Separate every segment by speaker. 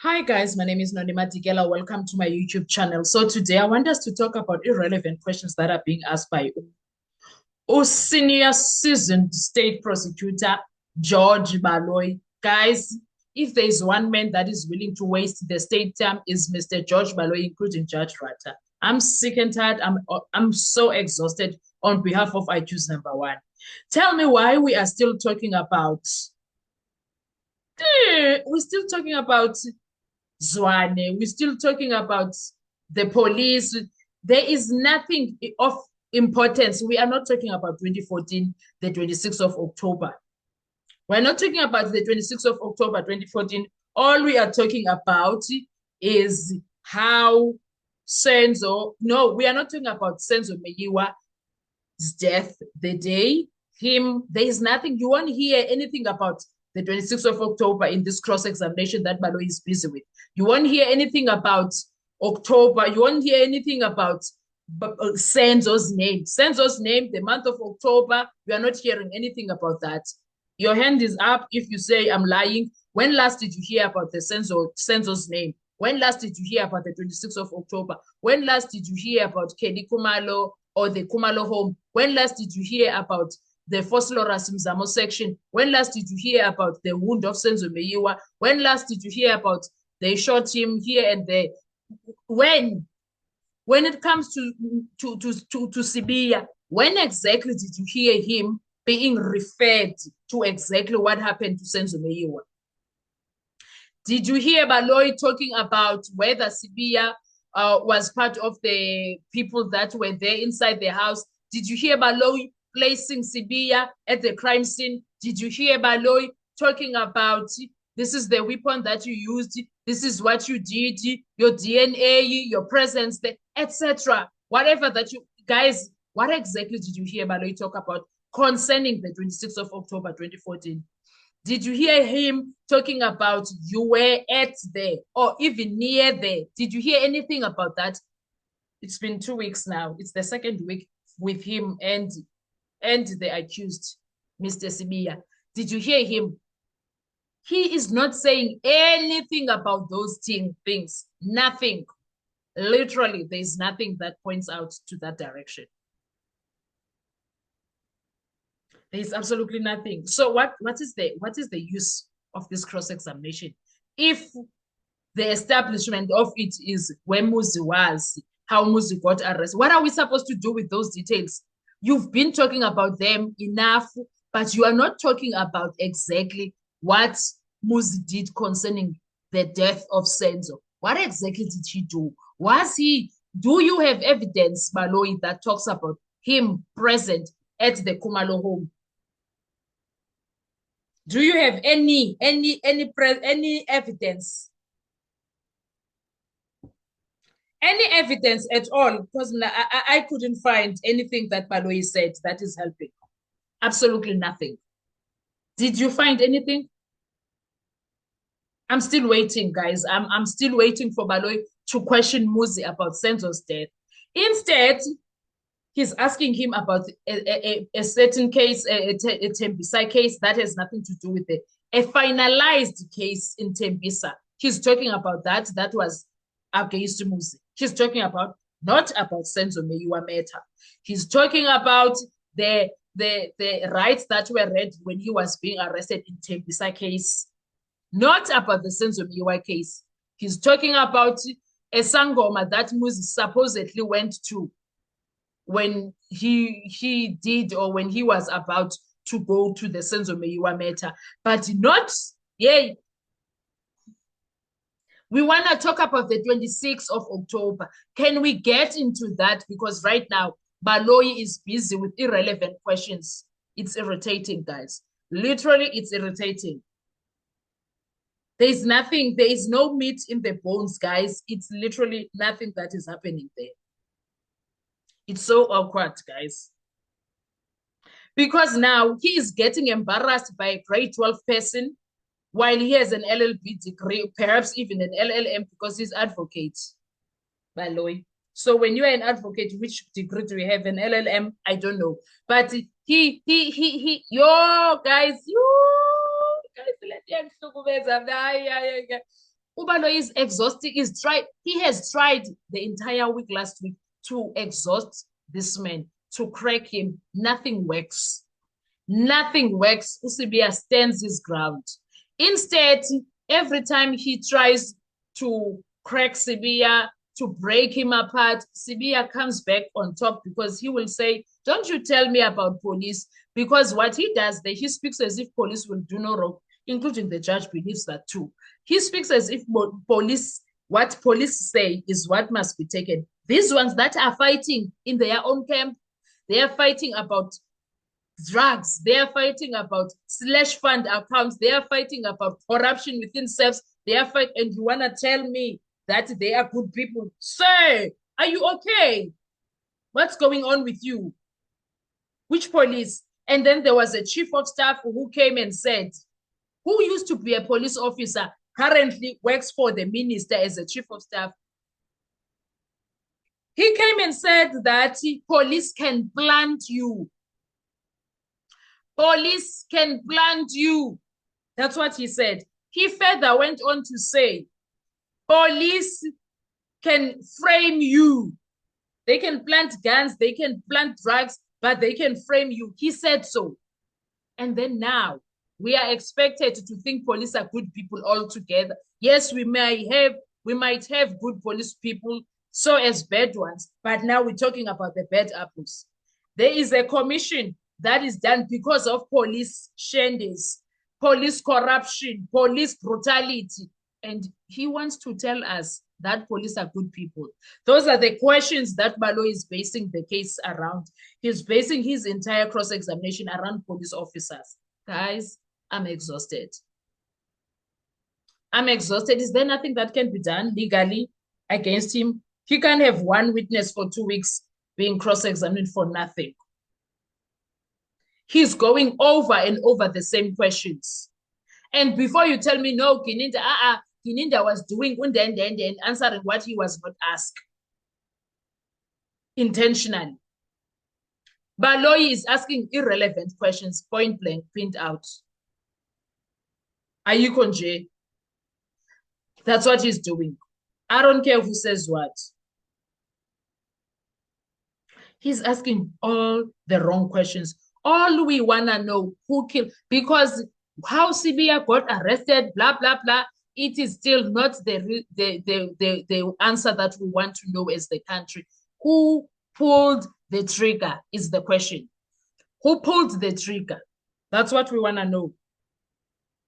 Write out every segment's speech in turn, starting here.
Speaker 1: Hi guys, my name is Nonima Digela. Welcome to my YouTube channel. So today I want us to talk about irrelevant questions that are being asked by senior seasoned state prosecutor George Baloyi. Guys, if there is one man that is willing to waste the state term is Mr. George Baloyi, including Judge Rata. I'm sick and tired. I'm so exhausted on behalf of I Choose Number One. Tell me why we are still talking about we're still talking about Zwane. We're still talking about the police. There is nothing of importance. We are not talking about 2014, the 26th of October. We're not talking about the 26th of October 2014. All we are talking about is how Senzo, no, we are not talking about Senzo Meyiwa's death, the day, him, there is nothing, you won't hear anything about the 26th of October in this cross-examination that Baloyi is busy with. You won't hear anything about October. You won't hear anything about Senzo's name. Senzo's name, the month of October, we are not hearing anything about that. Your hand is up if you say I'm lying. When last did you hear about the Senzo's name? When last did you hear about the 26th of October? When last did you hear about Kelly Kumalo or the Kumalo home? When last did you hear about the Foslora Simzamo section? When last did you hear about the wound of Senzo Meyiwa? When last did you hear about they shot him here and there? When it comes to Sibiya, when exactly did you hear him being referred to exactly what happened to Senzo Meyiwa? Did you hear Baloyi talking about whether Sibiya was part of the people that were there inside the house? Did you hear Baloyi placing Sibiya at the crime scene? Did you hear Baloyi talking about this is the weapon that you used, this is what you did, your DNA, your presence there, etc. Whatever that you guys, what exactly did you hear Baloyi talk about concerning the 26th of October 2014? Did you hear him talking about you were at there or even near there? Did you hear anything about that? It's been 2 weeks now. It's the second week with him and the accused, Mr. Sibiya. Did you hear him? He is not saying anything about those things. Nothing. Literally, there's nothing that points out to that direction. There's absolutely nothing. So what is the use of this cross-examination if the establishment of it is where Muzi was, how Muzi got arrested? What are we supposed to do with those details? You've been talking about them enough, but you are not talking about exactly what Muzi did concerning the death of Senzo. What exactly did he do? Do you have evidence, Baloyi, that talks about him present at the Kumalo home? Do you have any evidence? Any evidence at all? Because I couldn't find anything that Baloyi said that is helping. Absolutely nothing. Did you find anything? I'm still waiting, guys. I'm still waiting for Baloyi to question Muzi about Senzo's death. Instead, he's asking him about a certain case, a Tembisa case that has nothing to do with it. A finalized case in Tembisa. He's talking about that. That was against Muzi. He's talking about not about Senzo Meyiwa matter. He's talking about the rights that were read when he was being arrested in Tembisa case, not about the Senzo Meyiwa case. He's talking about a Sangoma that Muzi supposedly went to when he did or when he was about to go to the Senzo Meyiwa matter, but not, yay. We want to talk about the 26th of October. Can we get into that? Because right now, Baloyi is busy with irrelevant questions. It's irritating, guys. Literally, it's irritating. There's nothing, there is no meat in the bones, guys. It's literally nothing that is happening there. It's so awkward, guys. Because now he is getting embarrassed by a grade 12 person while he has an LLB degree, perhaps even an LLM because he's advocate, Baloyi. So when you are an advocate, which degree do you have? An LLM? I don't know. But yo, guys, let Ubalo is exhausting. He has tried the entire week last week to exhaust this man, to crack him. Nothing works. Nothing works. Usibia stands his ground. Instead, every time he tries to crack Sibia, to break him apart, Sibia comes back on top because he will say, don't you tell me about police? Because what he does there, he speaks as if police will do no wrong, including the judge believes that too. He speaks as if what police say is what must be taken. These ones that are fighting in their own camp, they are fighting about drugs. They are fighting about slush fund accounts. They are fighting about corruption within SEFs. They are fighting, and you want to tell me that they are good people? Sir, are you okay? What's going on with you? Which police? And then there was a chief of staff who came and said, who used to be a police officer, currently works for the minister as a chief of staff. He came and said that police can plant you. Police can plant you. That's what he said. He further went on to say, police can frame you. They can plant guns, they can plant drugs, but they can frame you. He said so. And then now, we are expected to think police are good people altogether. Yes, we might have good police people, so as bad ones, but now we're talking about the bad apples. There is a commission that is done because of police shendes, police corruption, police brutality. And he wants to tell us that police are good people. Those are the questions that Balo is basing the case around. He's basing his entire cross-examination around police officers. Guys, I'm exhausted. I'm exhausted. Is there nothing that can be done legally against him? He can't have one witness for 2 weeks being cross-examined for nothing. He's going over and over the same questions. And before you tell me, no, Gininda was doing and answering what he was not asked intentionally. Baloyi is asking irrelevant questions, point blank, pinned out. Are you conjure? That's what he's doing. I don't care who says what. He's asking all the wrong questions. All we want to know who killed, because how Sibia got arrested, blah, blah, blah, it is still not the answer that we want to know as the country. Who pulled the trigger is the question. Who pulled the trigger? That's what we want to know.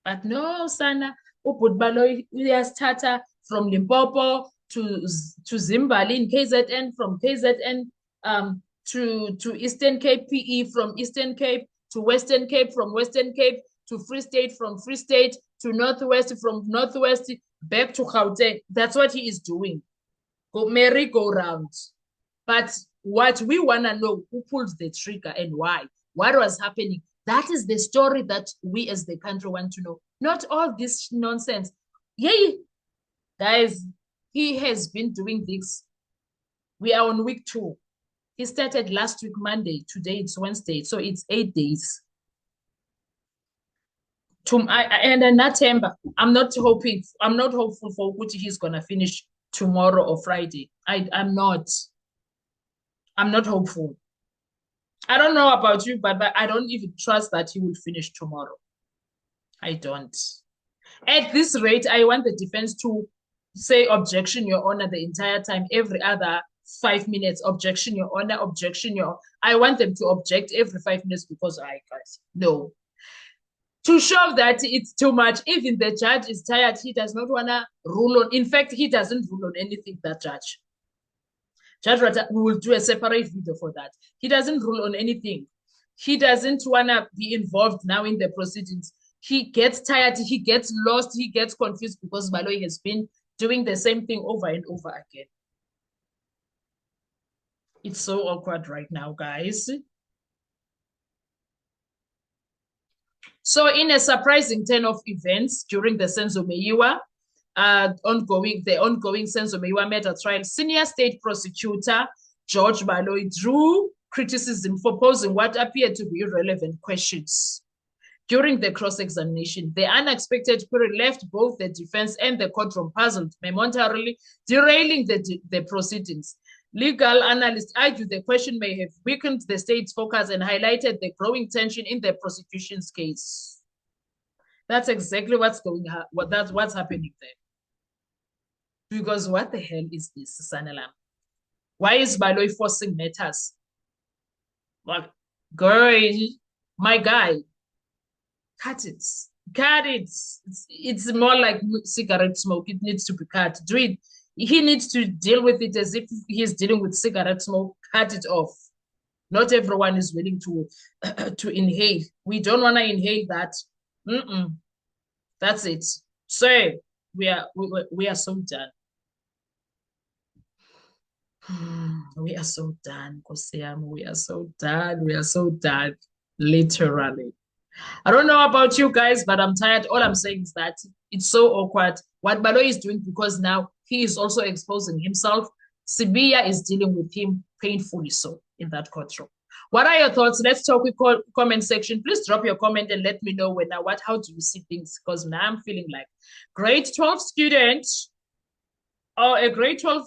Speaker 1: But no, Sana, Uputbalo, we started from Limpopo to Zimbali in KZN, from KZN to Eastern Cape PE, from Eastern Cape to Western Cape, from Western Cape to Free State, from Free State to Northwest, from Northwest back to Gauteng. That's what he is doing. Go merry-go-round. But what we want to know, who pulled the trigger and why? What was happening? That is the story that we as the country want to know. Not all this nonsense. Yay! Guys, he has been doing this. We are on week 2. He started last week, Monday. Today it's Wednesday. So it's 8 days. And in September, I'm not hopeful for Uguti he's gonna finish tomorrow or Friday. I'm not hopeful. I don't know about you, but I don't even trust that he will finish tomorrow. I don't. At this rate, I want the defense to say objection, Your Honor, the entire time, every other 5 minutes, objection, Your Honor, objection, Your Honor. I want them to object every 5 minutes because guys, no. To show that it's too much, even the judge is tired. He does not want to rule on, in fact, he doesn't rule on anything, that judge. Judge Rata, we will do a separate video for that. He doesn't rule on anything. He doesn't want to be involved now in the proceedings. He gets tired, he gets lost, he gets confused because Baloyi has been doing the same thing over and over again. It's so awkward right now, guys. So in a surprising turn of events during the Senzo Meyiwa, the ongoing Senzo Meyiwa murder trial, senior state prosecutor George Baloyi drew criticism for posing what appeared to be irrelevant questions During the cross-examination, the unexpected query left both the defense and the courtroom puzzled, momentarily derailing the proceedings. Legal analysts argue the question may have weakened the state's focus and highlighted the growing tension in the prosecution's case. That's exactly what's happening there. Because what the hell is this, Sanelam? Why is Baloyi forcing matters? Like, girl, my guy, cut it. Cut it. It's more like cigarette smoke. It needs to be cut. Do it. He needs to deal with it as if he's dealing with cigarette smoke. Cut it off. Not everyone is willing to to inhale. We don't want to inhale that. That's it. So we are so done. We are so done, Kosiam. We are so done. We are so done. Literally. I don't know about you guys, but I'm tired. All I'm saying is that it's so awkward what Baloyi is doing, because now he is also exposing himself. Sibiya is dealing with him painfully so in that courtroom. What are your thoughts? Let's talk with comment section. Please drop your comment and let me know how do you see things? Because now I'm feeling like grade 12 student or a grade 12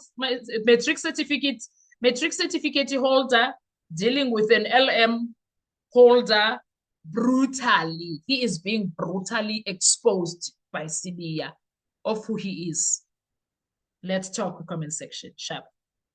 Speaker 1: matric certificate holder dealing with an LM holder brutally. He is being brutally exposed by Sibiya of who he is. Let's talk comment section. Sharp.